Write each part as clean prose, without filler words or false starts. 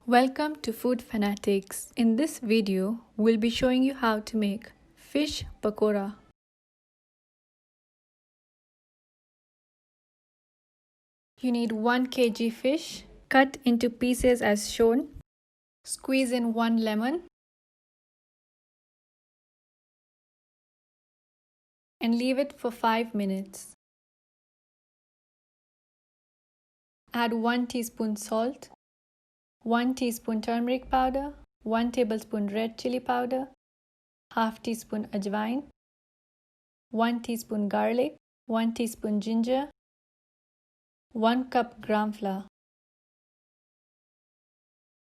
Welcome to Food Fanatix. In this video, we'll be showing you how to make fish pakora. You need 1 kg fish, cut into pieces as shown. Squeeze in 1 lemon and leave it for 5 minutes. Add 1 teaspoon salt, 1 teaspoon turmeric powder, 1 tablespoon red chili powder, half teaspoon ajwain, 1 teaspoon garlic, 1 teaspoon ginger, 1 cup gram flour,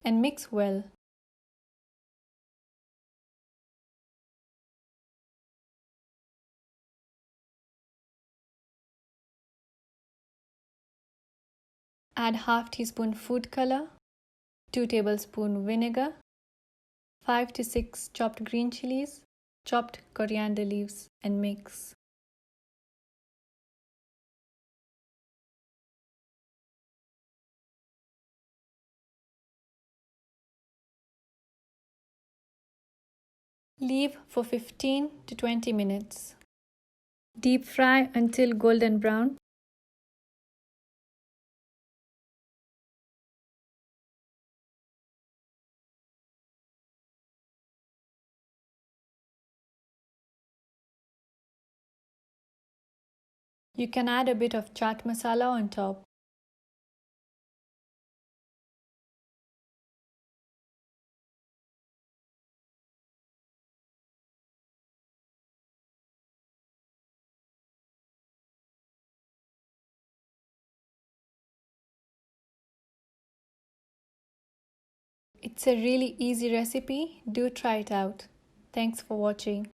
and mix well. Add half teaspoon food color, 2 tablespoon vinegar, 5 to 6 chopped green chilies, chopped coriander leaves, and mix. Leave for 15 to 20 minutes. Deep fry until golden brown. You can add a bit of chaat masala on top. It's a really easy recipe. Do try it out. Thanks for watching.